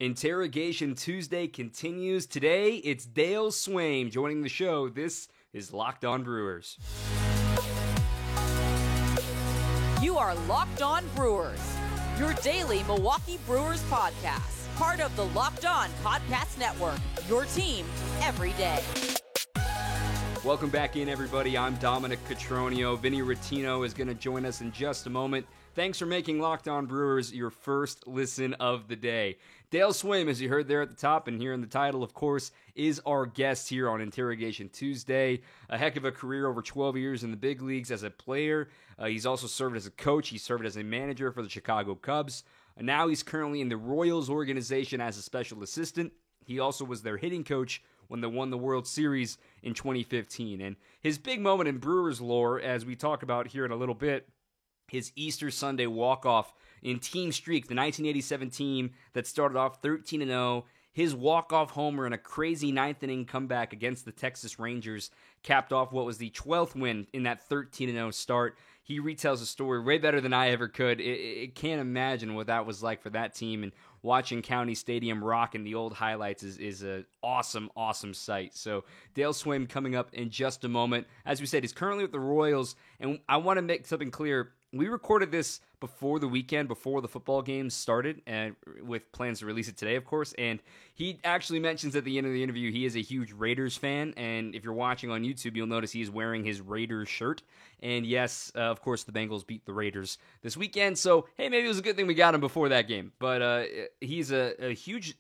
Interrogation Tuesday continues. Today, it's Dale Swaim joining the show. This is Locked On Brewers. You are Locked On Brewers, your daily Milwaukee Brewers podcast. Part of the Locked On Podcast Network, your team every day. Welcome back in, everybody. I'm Dominic Cotroneo. Vinny Rottino is going to join us in just a moment. Thanks for making Locked On Brewers your first listen of the day. Dale Swaim, as you heard there at the top and here in the title, of course, is our guest here on Interrogation Tuesday. A heck of a career, over 12 years in the big leagues as a player. He's also served as a coach. He served as a manager for the Chicago Cubs. Now he's currently in the Royals organization as a special assistant. He also was their hitting coach when they won the World Series in 2015. And his big moment in Brewers lore, as we talk about here in a little bit, his Easter Sunday walk-off in Team Streak, the 1987 team that started off 13-0. His walk-off homer in a crazy ninth-inning comeback against the Texas Rangers capped off what was the 12th win in that 13-0 start. He retells the story way better than I ever could. It can't imagine what that was like for that team, and watching County Stadium rock in the old highlights is an awesome, awesome sight. So Dale Swaim coming up in just a moment. As we said, he's currently with the Royals, and I want to make something clear. We recorded this before the weekend, before the football games started, and with plans to release it today, of course. And he actually mentions at the end of the interview he is a huge Raiders fan. And if you're watching on YouTube, you'll notice he is wearing his Raiders shirt. And yes, of course, the Bengals beat the Raiders this weekend. So, hey, maybe it was a good thing we got him before that game. But he's a huge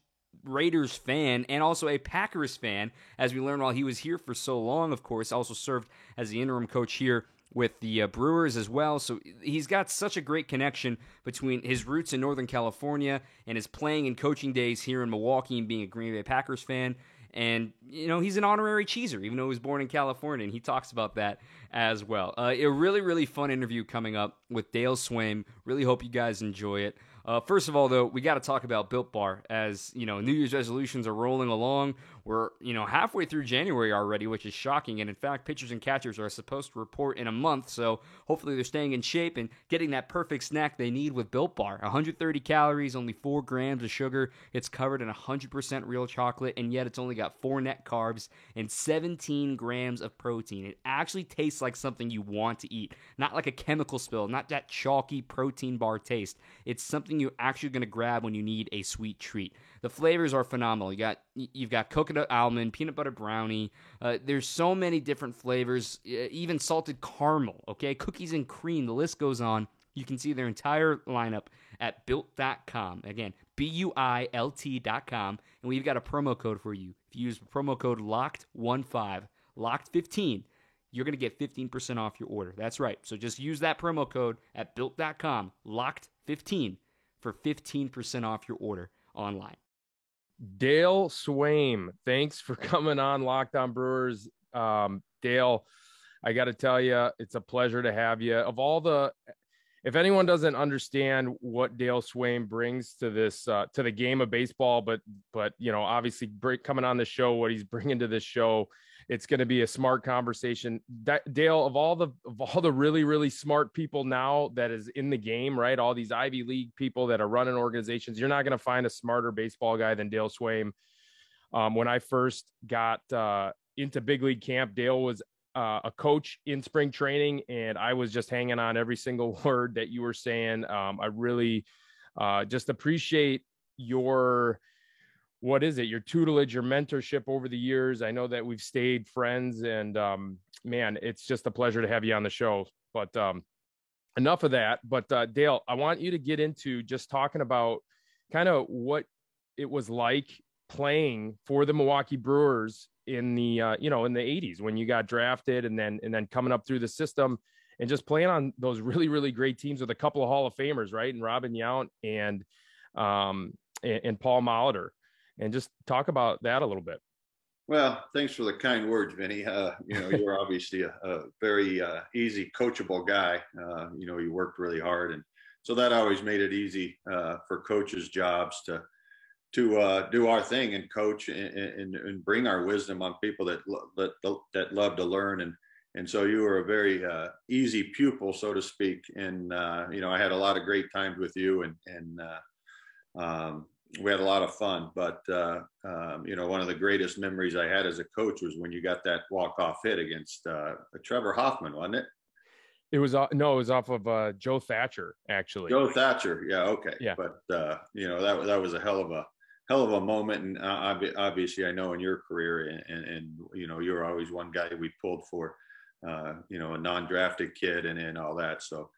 Raiders fan and also a Packers fan, as we learned while he was here for so long, of course. Also served as the interim coach here with the Brewers as well. So he's got such a great connection between his roots in Northern California and his playing and coaching days here in Milwaukee and being a Green Bay Packers fan. And, you know, he's an honorary cheeser, even though he was born in California, and he talks about that as well. A really, really fun interview coming up with Dale Swaim. Really hope you guys enjoy it. First of all, though, we got to talk about Built Bar. As, you know, New Year's resolutions are rolling along. We're, halfway through January already, which is shocking. And in fact, pitchers and catchers are supposed to report in a month. So hopefully they're staying in shape and getting that perfect snack they need with Built Bar. 130 calories, only 4 grams of sugar. It's covered in 100% real chocolate, and yet it's only got 4 net carbs and 17 grams of protein. It actually tastes like something you want to eat. Not like a chemical spill, not that chalky protein bar taste. It's something you're actually going to grab when you need a sweet treat. The flavors are phenomenal. You've got coconut almond, peanut butter brownie. There's so many different flavors, even salted caramel, okay? Cookies and cream, the list goes on. You can see their entire lineup at built.com. Again, BUILT.com. And we've got a promo code for you. If you use the promo code LOCKED15, LOCKED15, you're going to get 15% off your order. That's right. So just use that promo code at built.com, LOCKED15, for 15% off your order online. Dale Swaim, thanks for coming on Locked On Brewers. Dale, I got to tell you, it's a pleasure to have you. If anyone doesn't understand what Dale Swaim brings to this, to the game of baseball, but obviously coming on the show, what he's bringing to this show, it's going to be a smart conversation. Dale, of all the really, really smart people now that is in the game, right? All these Ivy League people that are running organizations, you're not going to find a smarter baseball guy than Dale Swaim. When I first got into big league camp, Dale was a coach in spring training, and I was just hanging on every single word that you were saying. I really just appreciate your tutelage, your mentorship over the years. I know that we've stayed friends, and man, it's just a pleasure to have you on the show. But enough of that. But Dale, I want you to get into just talking about kind of what it was like playing for the Milwaukee Brewers in the in the 80s when you got drafted, and then coming up through the system and just playing on those really, really great teams with a couple of Hall of Famers, right? And Robin Yount and Paul Molitor. And just talk about that a little bit. Well, thanks for the kind words, Vinny. You're obviously a very easy, coachable guy. You worked really hard, and so that always made it easy for coaches' jobs to do our thing and coach and bring our wisdom on people that love to learn. And so you were a very easy pupil, so to speak. And I had a lot of great times with you, and we had a lot of fun. But one of the greatest memories I had as a coach was when you got that walk-off hit against Trevor Hoffman, wasn't it? It was it was off of Joe Thatcher, actually. Joe Thatcher, yeah, okay, yeah. But that was a hell of a moment, and obviously I know in your career, and you're always one guy we pulled for, a non-drafted kid and all that. So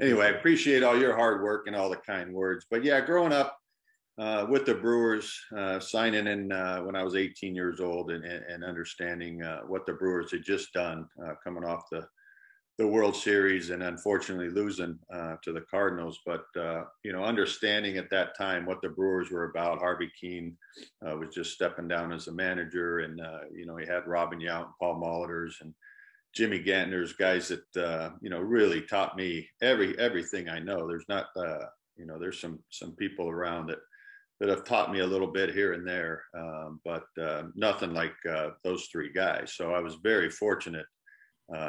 anyway, I appreciate all your hard work and all the kind words. But yeah, growing up with the Brewers, signing in when I was 18 years old, and understanding what the Brewers had just done, coming off the World Series and unfortunately losing to the Cardinals. But, understanding at that time what the Brewers were about. Harvey Keene was just stepping down as a manager, and, he had Robin Yount and Paul Molitor's and Jimmy Gantner's, guys that, really taught me everything I know. There's not, there's some people around that have taught me a little bit here and there, but nothing like those three guys. So I was very fortunate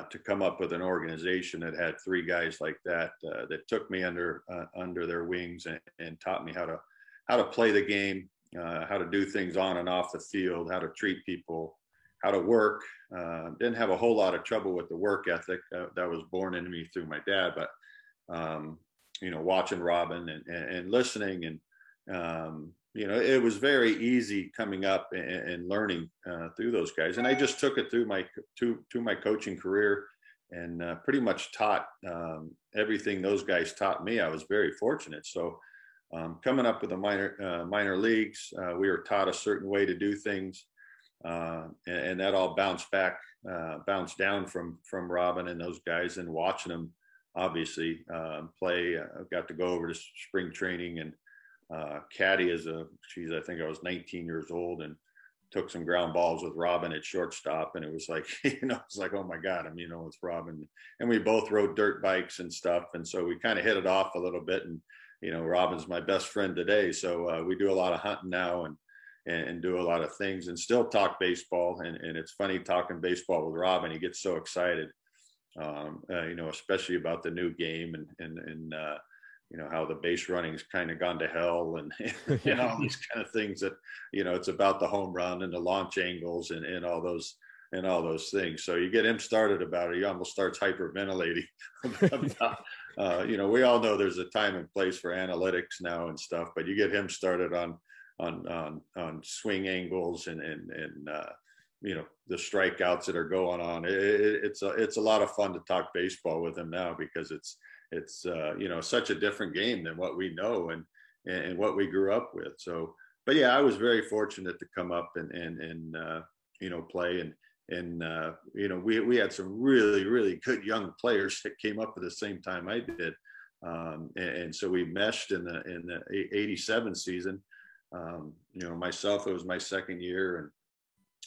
to come up with an organization that had three guys like that that took me under their wings and taught me how to play the game, how to do things on and off the field, how to treat people, how to work. Didn't have a whole lot of trouble with the work ethic that was born into me through my dad, but watching Robin and listening, and it was very easy coming up and learning through those guys. And I just took it through my coaching career, and pretty much taught everything those guys taught me. I was very fortunate. So coming up with the minor leagues, we were taught a certain way to do things, and that all bounced down from Robin and those guys, and watching them obviously play. I got to go over to spring training and caddy I think I was 19 years old, and took some ground balls with Robin at shortstop. And it was like, it's like, oh my God, it's Robin. And we both rode dirt bikes and stuff. And so we kind of hit it off a little bit, and, Robin's my best friend today. So we do a lot of hunting now, and do a lot of things, and still talk baseball. And it's funny talking baseball with Robin. He gets so excited, especially about the new game, and how the base running's kind of gone to hell, and all these kind of things that, it's about the home run and the launch angles and all those things. So you get him started about it, he almost starts hyperventilating about, we all know there's a time and place for analytics now and stuff, but you get him started on swing angles and the strikeouts that are going on. It's a lot of fun to talk baseball with him now, because it's such a different game than what we know and what we grew up with. So, but yeah, I was very fortunate to come up and play, and we had some really, really good young players that came up at the same time I did. And so we meshed in the 87 season. Myself, it was my second year,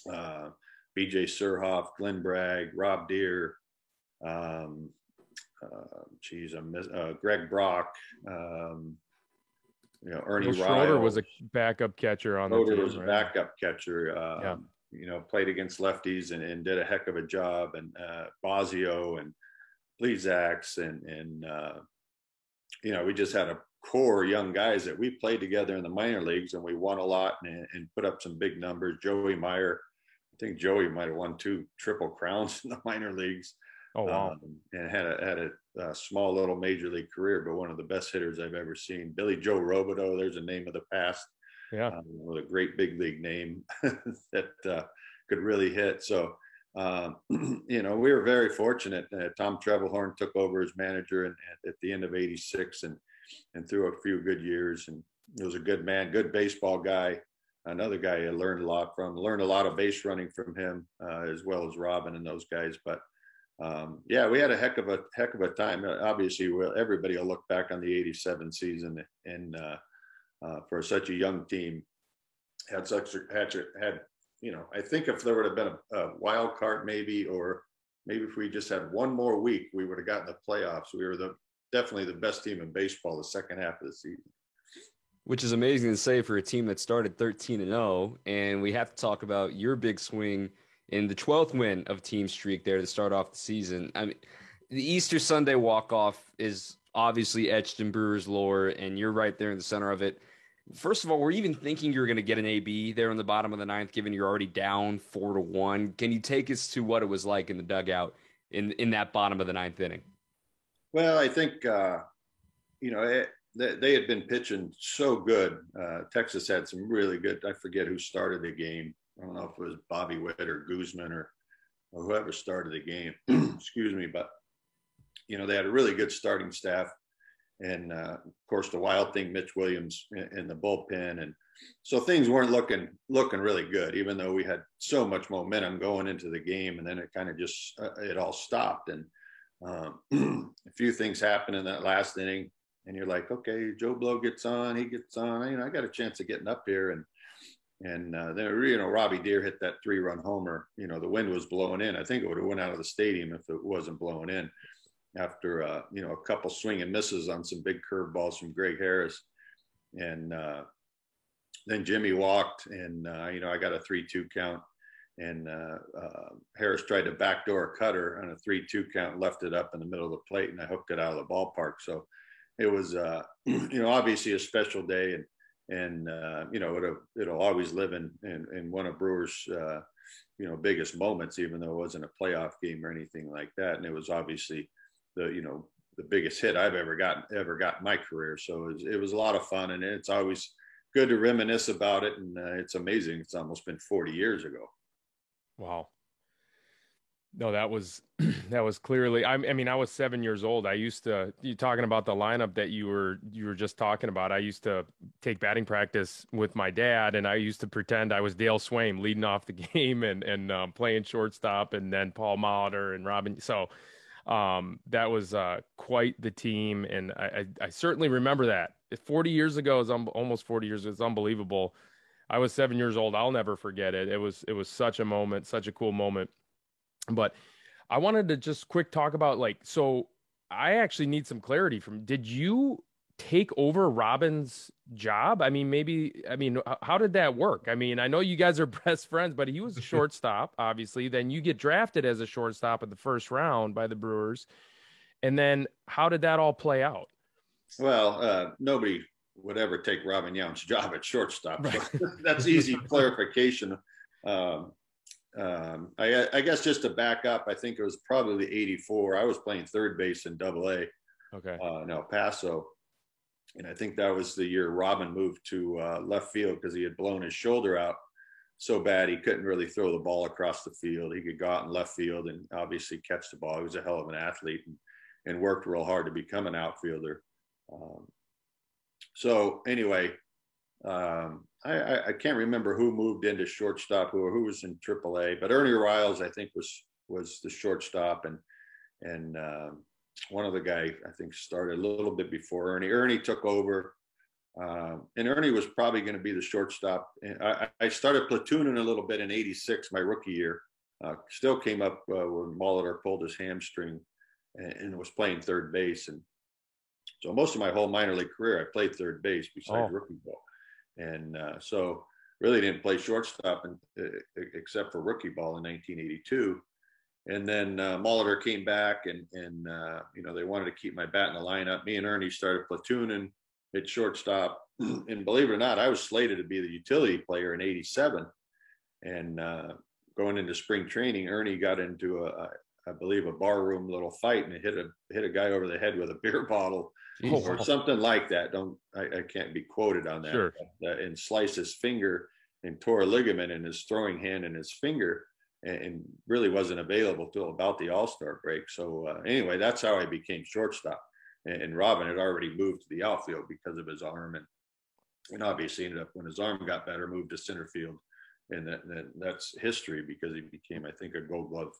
and BJ Surhoff, Glenn Bragg, Rob Deere, Greg Brock, Ernie Schroeder Ryle was a backup catcher on the team. Schroeder was a backup catcher. Played against lefties and did a heck of a job. And Bosio and Plesax and we just had a core young guys that we played together in the minor leagues, and we won a lot and put up some big numbers. Joey Meyer, I think Joey might have won 2 triple crowns in the minor leagues. Oh wow! And had a small little major league career, but one of the best hitters I've ever seen. Billy Joe Robideau, there's a name of the past. Yeah, with a great big league name that could really hit. So we were very fortunate. Tom Trevelhorn took over as manager at the end of '86, and threw a few good years. And he was a good man, good baseball guy. Another guy I learned a lot from. Learned a lot of base running from him, as well as Robin and those guys. But we had a heck of a time. Obviously, everybody will look back on the '87 season, and for such a young team, I think if there would have been a wild card, maybe if we just had one more week, we would have gotten the playoffs. We were definitely the best team in baseball the second half of the season. Which is amazing to say for a team that started 13-0, and we have to talk about your big swing in the 12th win of team streak there to start off the season. I mean, the Easter Sunday walk-off is obviously etched in Brewers lore, and you're right there in the center of it. First of all, we're even thinking you're going to get an AB there in the bottom of the ninth, given you're already down 4-1. Can you take us to what it was like in the dugout in that bottom of the ninth inning? Well, I think, they had been pitching so good. Texas had some really good, I forget who started the game. I don't know if it was Bobby Witt or Guzman or whoever started the game. Excuse me. But, they had a really good starting staff. And, of course, the wild thing, Mitch Williams in the bullpen. And so things weren't looking really good, even though we had so much momentum going into the game. And then it kind of just, it all stopped. And a few things happened in that last inning. And you're like, okay, Joe Blow gets on, he gets on. I got a chance of getting up here. And then, Robbie Deere hit that 3-run homer. The wind was blowing in. I think it would have went out of the stadium if it wasn't blowing in. After a couple swing and misses on some big curveballs from Greg Harris. And then Jimmy walked, and I got a 3-2 count, and Harris tried to backdoor a cutter on a 3-2 count, left it up in the middle of the plate, and I hooked it out of the ballpark. So it was obviously a special day, and it'll always live in one of Brewers biggest moments, even though it wasn't a playoff game or anything like that. And it was obviously the biggest hit I've ever got in my career. So it was a lot of fun, and it's always good to reminisce about it. And it's amazing. It's almost been 40 years ago. Wow. No, that was clearly, I mean, I was 7 years old. You talking about the lineup that you were just talking about. I used to take batting practice with my dad, and I used to pretend I was Dale Swaim leading off the game and playing shortstop, and then Paul Molitor and Robin. So that was quite the team, and I certainly remember that. 40 years ago is almost 40 years. It's unbelievable. I was 7 years old. I'll never forget it. It was such a moment, such a cool moment. But I wanted to just quick talk about, so I actually need some clarity did you take over Robin's job? How did that work? I mean, I know you guys are best friends, but he was a shortstop, obviously. Then you get drafted as a shortstop in the first round by the Brewers. And then how did that all play out? Well, nobody would ever take Robin Yount's job at shortstop. Right. So that's easy clarification. I guess just to back up, I think it was probably 84. I was playing third base in AA. Okay. In El Paso. And I think that was the year Robin moved to left field because he had blown his shoulder out so bad he couldn't really throw the ball across the field. He could go out in left field and obviously catch the ball. He was a hell of an athlete and worked real hard to become an outfielder. So anyway, I can't remember who moved into shortstop, who was in AAA, but Ernie Riles, I think, was the shortstop, and one of the guys I think started a little bit before Ernie. Ernie took over, and Ernie was probably going to be the shortstop. And I started platooning a little bit in '86, my rookie year. Still came up when Molitor pulled his hamstring and was playing third base, and so most of my whole minor league career I played third base besides rookie ball. And so really didn't play shortstop except for rookie ball in 1982. And then Molitor came back and they wanted to keep my bat in the lineup. Me and Ernie started platooning at shortstop. And believe it or not, I was slated to be the utility player in 87. And going into spring training, Ernie got into I believe a barroom little fight and hit a guy over the head with a beer bottle or something like that. I can't be quoted on that. Sure. And sliced his finger and tore a ligament in his throwing hand and his finger, and really wasn't available till about the All-Star break. So anyway, that's how I became shortstop. And Robin had already moved to the outfield because of his arm, and obviously ended up, when his arm got better, moved to center field, and that's history because he became, I think, a Gold Glove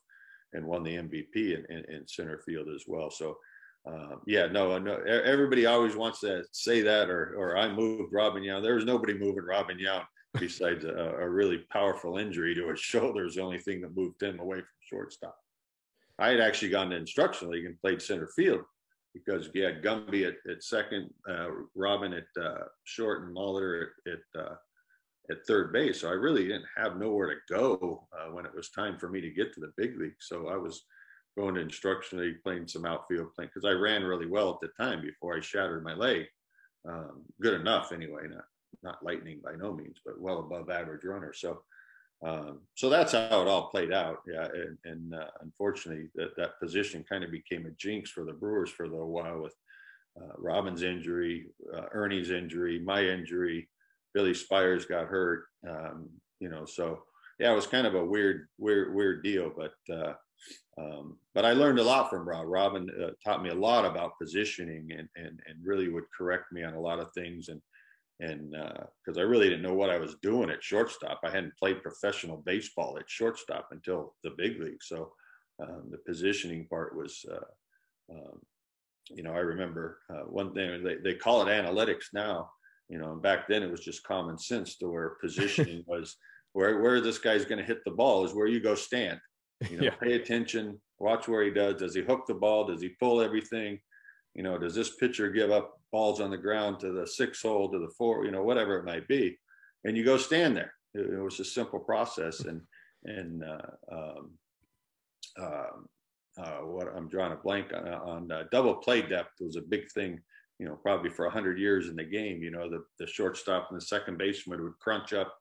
and won the MVP in center field as well. So, no, everybody always wants to say that, or I moved Robin Yount. There was nobody moving Robin Yount besides a really powerful injury to his shoulder is the only thing that moved him away from shortstop. I had actually gone to instruction league and played center field because you had Gumby at second, Robin at short, and Molitor at third base. So I really didn't have nowhere to go when it was time for me to get to the big league. So I was going to instruction league, playing some outfield, because I ran really well at the time before I shattered my leg. Good enough anyway, not lightning by no means, but well above average runner. So that's how it all played out. Yeah, and unfortunately, that position kind of became a jinx for the Brewers for a little while with Robin's injury, Ernie's injury, my injury, Billy Spires got hurt. So yeah, it was kind of a weird deal, but I learned a lot from Rob. Robin taught me a lot about positioning and really would correct me on a lot of things. And because I really didn't know what I was doing at shortstop. I hadn't played professional baseball at shortstop until the big league. So the positioning part was, I remember one thing, they call it analytics now, and back then it was just common sense to where positioning was where this guy's going to hit the ball is where you go stand. Pay attention, watch where he does. Does he hook the ball? Does he pull everything? Does this pitcher give up balls on the ground to the 6 hole, to the 4, whatever it might be, and you go stand there. It was a simple process, what I'm drawing a blank on double play depth was a big thing, probably for 100 years in the game. The shortstop and the second baseman would crunch up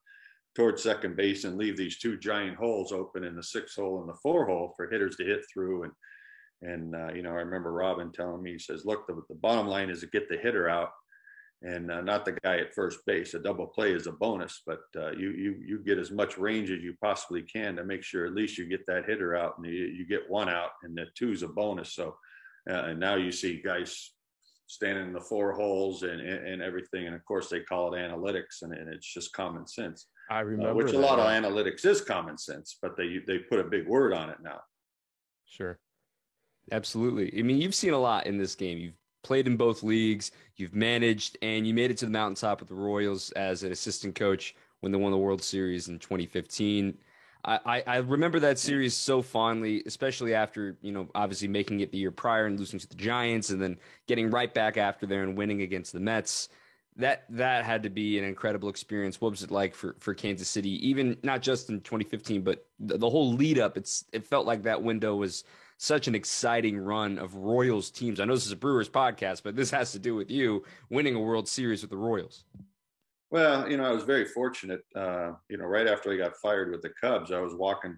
towards second base and leave these 2 giant holes open in the 6 hole and the 4 hole for hitters to hit through. And I remember Robin telling me, he says, look, the bottom line is to get the hitter out and not the guy at first base. A double play is a bonus, but you get as much range as you possibly can to make sure at least you get that hitter out, and you get 1 out, and the 2 is a bonus. So, and now you see guys standing in the 4 holes and everything. And of course they call it analytics, and it's just common sense. I remember which a lot of analytics is common sense, but they put a big word on it now. Sure. Absolutely. I mean, you've seen a lot in this game. You've played in both leagues, you've managed, and you made it to the mountaintop with the Royals as an assistant coach when they won the World Series in 2015. I remember that series so fondly, especially after, obviously making it the year prior and losing to the Giants and then getting right back after there and winning against the Mets. That had to be an incredible experience. What was it like for Kansas City, even not just in 2015, but the whole lead up? It felt like that window was such an exciting run of Royals teams. I know this is a Brewers podcast, but this has to do with you winning a World Series with the Royals. Well, I was very fortunate. Right after I got fired with the Cubs, I was walking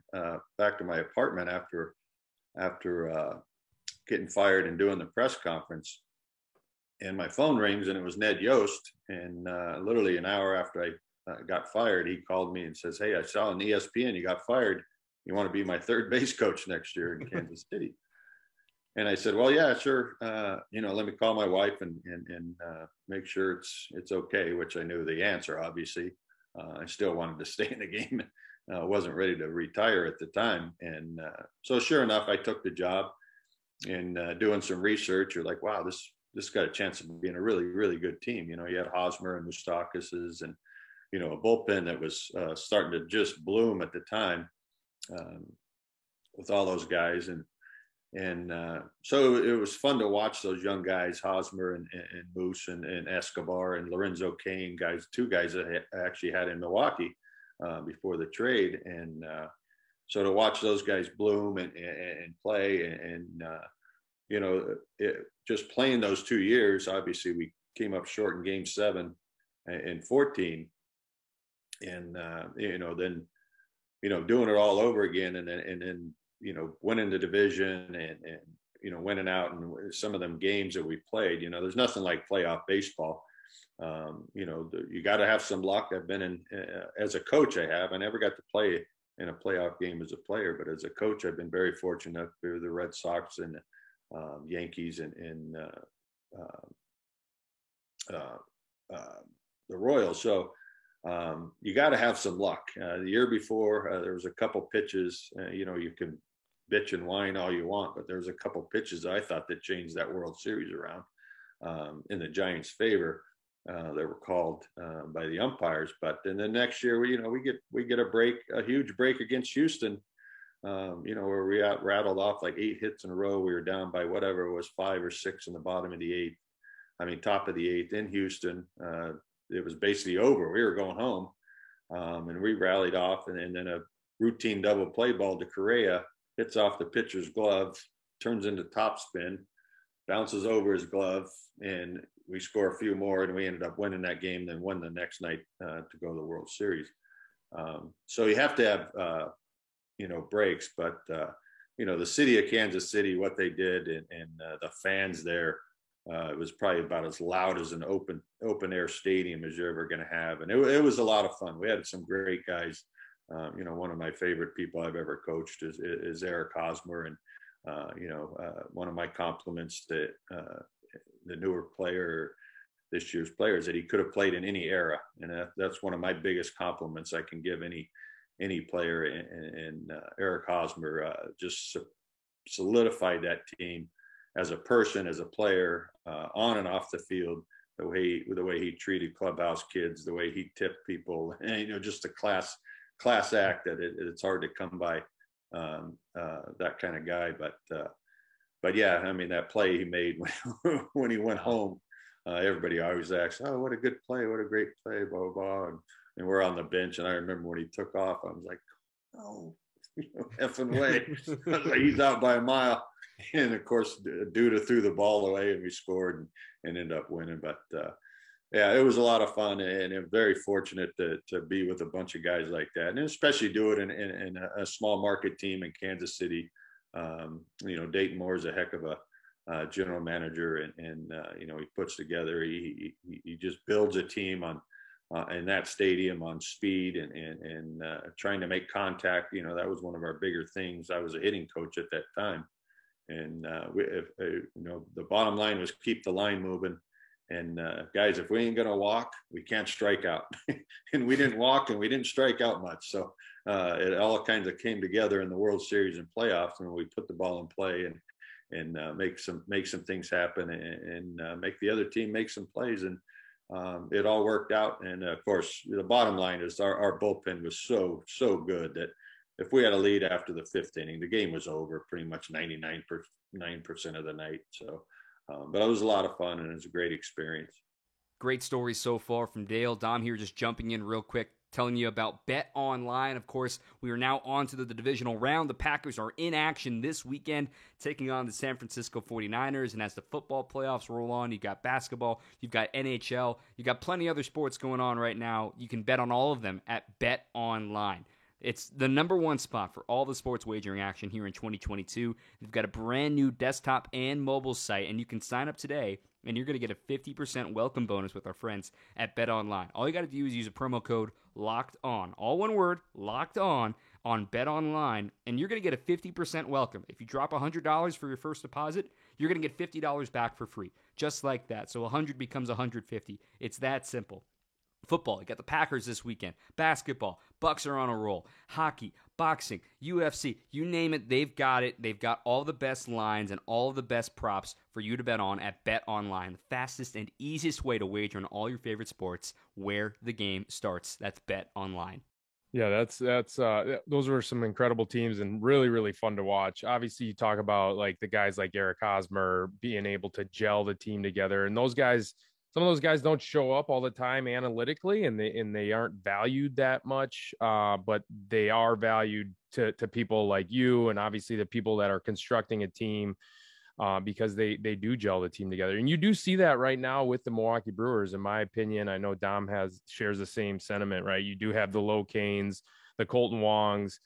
back to my apartment after getting fired and doing the press conference, and my phone rings, and it was Ned Yost. And literally an hour after I got fired, he called me and says, "Hey, I saw on ESPN you got fired. You want to be my third base coach next year in Kansas City?" And I said, "Well, yeah, sure. Let me call my wife and make sure it's okay," which I knew the answer, obviously. I still wanted to stay in the game. Wasn't ready to retire at the time. And so sure enough, I took the job, and doing some research, you're like, wow, this got a chance of being a really, really good team. You had Hosmer and Moustakas and, a bullpen that was starting to just bloom at the time. With all those guys, and so it was fun to watch those young guys, Hosmer and Moose and Escobar and Lorenzo Cain, two guys that I actually had in Milwaukee before the trade, and so to watch those guys bloom and play and just playing those 2 years. Obviously, we came up short in Game 7 in 14, and then. Doing it all over again, and then winning the division and winning out and some of them games that we played. There's nothing like playoff baseball. You got to have some luck. I've been in as a coach. I never got to play in a playoff game as a player, but as a coach, I've been very fortunate through the Red Sox and Yankees and the Royals. So. You got to have some luck. The year before, there was a couple pitches. You can bitch and whine all you want, but there was a couple pitches I thought that changed that World Series around in the Giants' favor. They were called by the umpires. But then the next year, we get a huge break against Houston. Where we rattled off like 8 hits in a row. We were down by whatever it was, 5 or 6 in the bottom of the 8th. Top of the 8th in Houston. It was basically over. We were going home, and we rallied off, and then a routine double play ball to Correa hits off the pitcher's glove, turns into topspin. bounces over his glove, and we score a few more, and we ended up winning that game, then won the next night to go to the World Series. So you have to have, breaks, but, the city of Kansas City, what they did, and the fans there, it was probably about as loud as an open air stadium as you're ever going to have. And it was a lot of fun. We had some great guys. One of my favorite people I've ever coached is Eric Hosmer. And, one of my compliments to the newer player, this year's player, is that he could have played in any era. And that's one of my biggest compliments I can give any player. And Eric Hosmer just solidified that team as a person, as a player, on and off the field, the way he treated clubhouse kids, the way he tipped people, and just a class act that it's hard to come by, that kind of guy. But yeah, I mean, that play he made when he went home, everybody always asks, "Oh, what a good play, what a great play, blah blah blah." And we're on the bench, and I remember when he took off, I was like, "Oh, effing way!" I was like, he's out by a mile. And of course, Duda threw the ball away, and we scored and ended up winning. But yeah, it was a lot of fun, and I'm very fortunate to be with a bunch of guys like that, and especially do it in a small market team in Kansas City. Dayton Moore is a heck of a general manager, and he puts together. He just builds a team on in that stadium on speed and trying to make contact. That was one of our bigger things. I was a hitting coach at that time. And the bottom line was keep the line moving. And guys, if we ain't gonna walk, we can't strike out. And we didn't walk, and we didn't strike out much. So it all kinds of came together in the World Series and playoffs, and we put the ball in play and make some things happen and make the other team make some plays. And it all worked out. And of course, the bottom line is our bullpen was so good that if we had a lead after the fifth inning, the game was over pretty much 99% of the night. So, but it was a lot of fun, and it was a great experience. Great stories so far from Dale. Dom here just jumping in real quick, telling you about Bet Online. Of course, we are now on to the divisional round. The Packers are in action this weekend, taking on the San Francisco 49ers. And as the football playoffs roll on, you've got basketball, you've got NHL, you've got plenty of other sports going on right now. You can bet on all of them at Bet Online. It's the number one spot for all the sports wagering action here in 2022. They've got a brand new desktop and mobile site, and you can sign up today, and you're going to get a 50% welcome bonus with our friends at BetOnline. All you got to do is use a promo code LOCKEDON, all one word, locked on BetOnline, and you're going to get a 50% welcome. If you drop $100 for your first deposit, you're going to get $50 back for free, just like that. So 100 becomes 150. It's that simple. Football, you got the Packers this weekend. Basketball, Bucks are on a roll. Hockey, boxing, UFC, you name it, they've got it. They've got all the best lines and all the best props for you to bet on at BetOnline, the fastest and easiest way to wager on all your favorite sports where the game starts. That's BetOnline. Yeah, that's those were some incredible teams and really, really fun to watch. Obviously, you talk about like the guys like Eric Hosmer being able to gel the team together, and those guys. Some of those guys don't show up all the time analytically, and they aren't valued that much, but they are valued to people like you and obviously the people that are constructing a team because they do gel the team together. And you do see that right now with the Milwaukee Brewers, in my opinion. I know Dom shares the same sentiment, right? You do have the Low Canes, the Colton Wongs,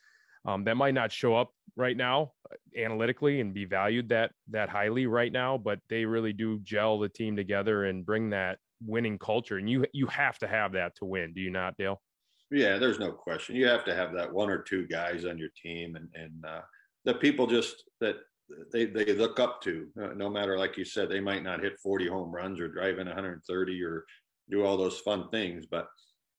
that might not show up right now analytically and be valued that highly right now, but they really do gel the team together and bring that winning culture. And you have to have that to win. Do you not, Dale? Yeah, there's no question. You have to have that one or two guys on your team and the people just that they look up to, no matter, like you said, they might not hit 40 home runs or drive in 130 or do all those fun things, but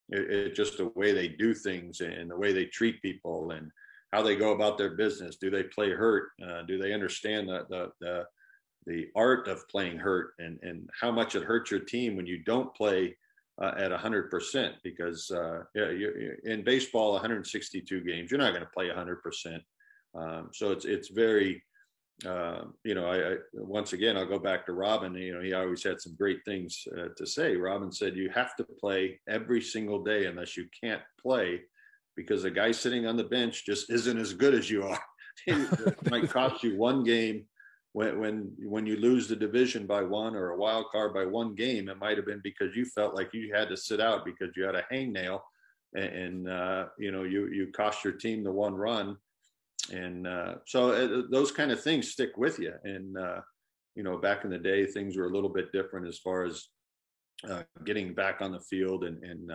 it's just the way they do things and the way they treat people and how they go about their business. Do they play hurt? Do they understand the art of playing hurt and how much it hurts your team when you don't play at 100%? Because in baseball, 162 games, you're not going to play 100%. So it's very, I once again, I'll go back to Robin. He always had some great things to say. Robin said, you have to play every single day unless you can't play, because the guy sitting on the bench just isn't as good as you are. It might cost you one game when you lose the division by one or a wild card by one game, it might have been because you felt like you had to sit out because you had a hangnail, and you cost your team the one run, and so those kind of things stick with you. And back in the day, things were a little bit different as far as getting back on the field, and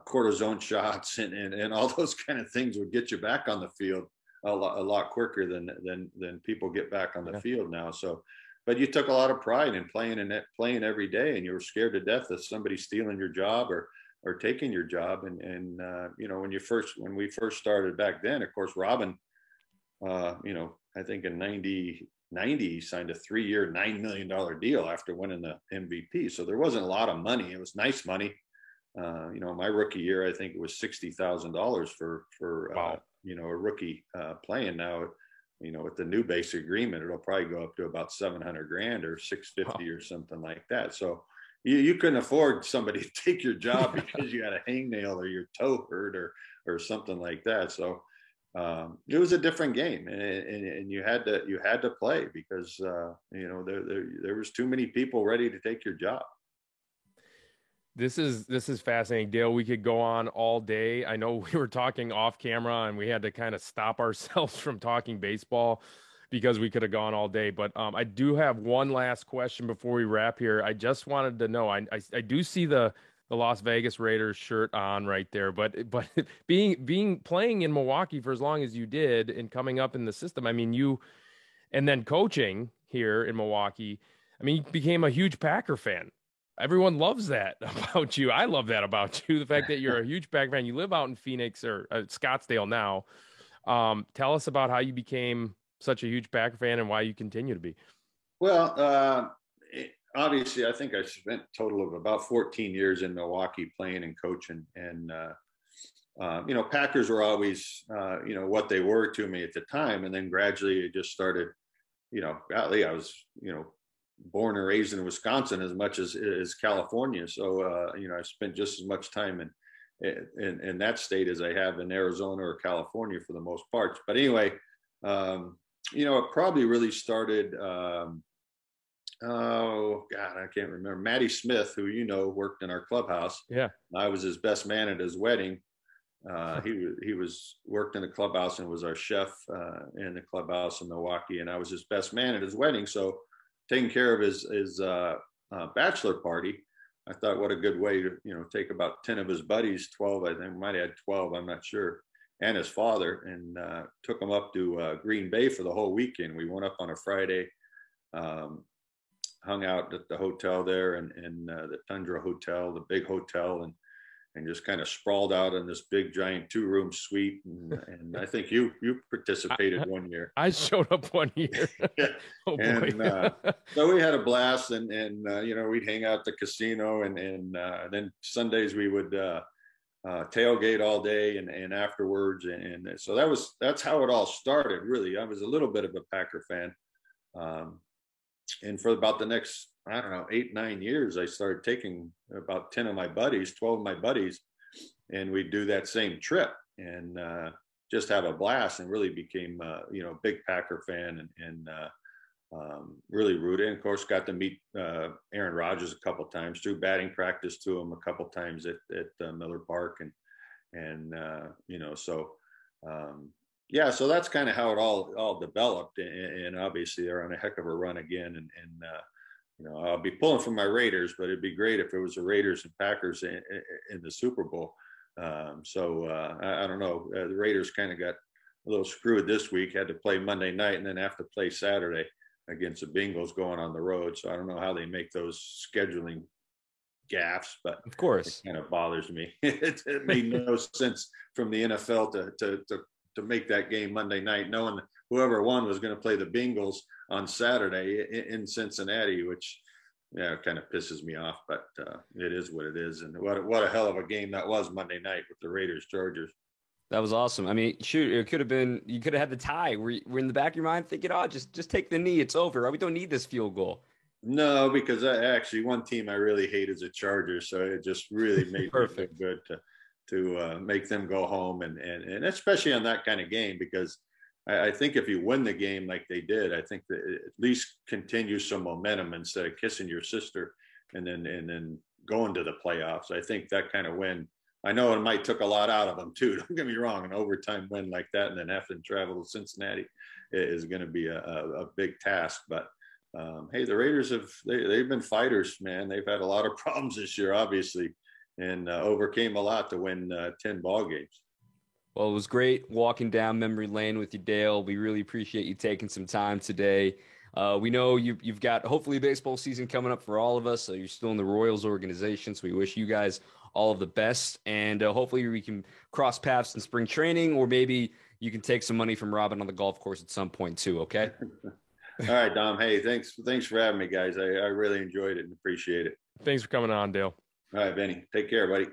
cortisone shots and all those kind of things would get you back on the field a lot quicker than people get back on the field now. So, but you took a lot of pride in playing every day, and you were scared to death of somebody stealing your job or taking your job. And when we first started back then, of course, Robin, I think in 90 he signed a 3-year, $9 million deal after winning the MVP. So there wasn't a lot of money. It was nice money. My rookie year, I think it was $60,000 for wow. A rookie playing. Now, with the new basic agreement, it'll probably go up to about $700,000 or $650 or something like that. So you couldn't afford somebody to take your job because you had a hangnail or your toe hurt or something like that. So it was a different game, and you had to play because there was too many people ready to take your job. This is fascinating, Dale. We could go on all day. I know we were talking off camera and we had to kind of stop ourselves from talking baseball because we could have gone all day. But I do have one last question before we wrap here. I just wanted to know, I do see the Las Vegas Raiders shirt on right there, but playing in Milwaukee for as long as you did and coming up in the system, I mean, and then coaching here in Milwaukee, I mean, you became a huge Packer fan. Everyone loves that about you. I love that about you. The fact that you're a huge Packer fan. You live out in Phoenix or Scottsdale now. Tell us about how you became such a huge Packer fan and why you continue to be. Well, obviously, I think I spent a total of about 14 years in Milwaukee playing and coaching. And, Packers were always, what they were to me at the time. And then gradually it just started, golly, I was, born and raised in Wisconsin as much as California. So, I spent just as much time in that state as I have in Arizona or California for the most part. But anyway, it probably really started, oh God, I can't remember. Matty Smith, who, worked in our clubhouse. Yeah. I was his best man at his wedding. He worked in the clubhouse and was our chef in the clubhouse in Milwaukee. And I was his best man at his wedding. So, taking care of his bachelor party, I thought what a good way to, take about 10 of his buddies, 12, I think might have had 12, I'm not sure, and his father, and took them up to Green Bay for the whole weekend. We went up on a Friday, hung out at the hotel there and the Tundra Hotel, the big hotel, and just kind of sprawled out in this big giant 2-room suite. And I think you participated one year. I showed up one year. Yeah. Oh, boy. And so we had a blast and we'd hang out at the casino and then Sundays we would tailgate all day and afterwards. And so that's how it all started, really. I was a little bit of a Packer fan. And for about the next, 8-9 years, I started taking about 10 of my buddies, 12 of my buddies, and we'd do that same trip and just have a blast, and really became, a big Packer fan and really rooted. And of course, got to meet Aaron Rodgers a couple of times, through batting practice to him a couple of times at Miller Park. So that's kind of how it all developed. And obviously they're on a heck of a run again. And I'll be pulling for my Raiders, but it'd be great if it was the Raiders and Packers in the Super Bowl. I don't know. The Raiders kind of got a little screwed this week, had to play Monday night and then have to play Saturday against the Bengals going on the road. So I don't know how they make those scheduling gaffes, but of course it kind of bothers me. It made no sense from the NFL to make that game Monday night, knowing that whoever won was going to play the Bengals on Saturday in Cincinnati, which kind of pisses me off, but it is what it is. And what a hell of a game that was Monday night with the Raiders Chargers. That was awesome. I mean, shoot, it could have been, you could have had the tie. We're in the back of your mind thinking, just take the knee. It's over. We don't need this field goal. No, because actually one team I really hate is the Chargers. So it just really made perfect good to make them go home. And especially on that kind of game, because I think if you win the game like they did, I think that it at least continues some momentum instead of kissing your sister and then going to the playoffs. I think that kind of win, I know it might took a lot out of them too. Don't get me wrong, an overtime win like that and then having to travel to Cincinnati is going to be a big task. But hey, the Raiders they've been fighters, man. They've had a lot of problems this year, obviously, and overcame a lot to win 10 ball games. Well, it was great walking down memory lane with you, Dale. We really appreciate you taking some time today. We know you've got hopefully baseball season coming up for all of us. So you're still in the Royals organization. So we wish you guys all of the best. And hopefully we can cross paths in spring training, or maybe you can take some money from Robin on the golf course at some point too. Okay. All right, Dom. Hey, thanks for having me, guys. I really enjoyed it and appreciate it. Thanks for coming on, Dale. All right, Benny. Take care, buddy.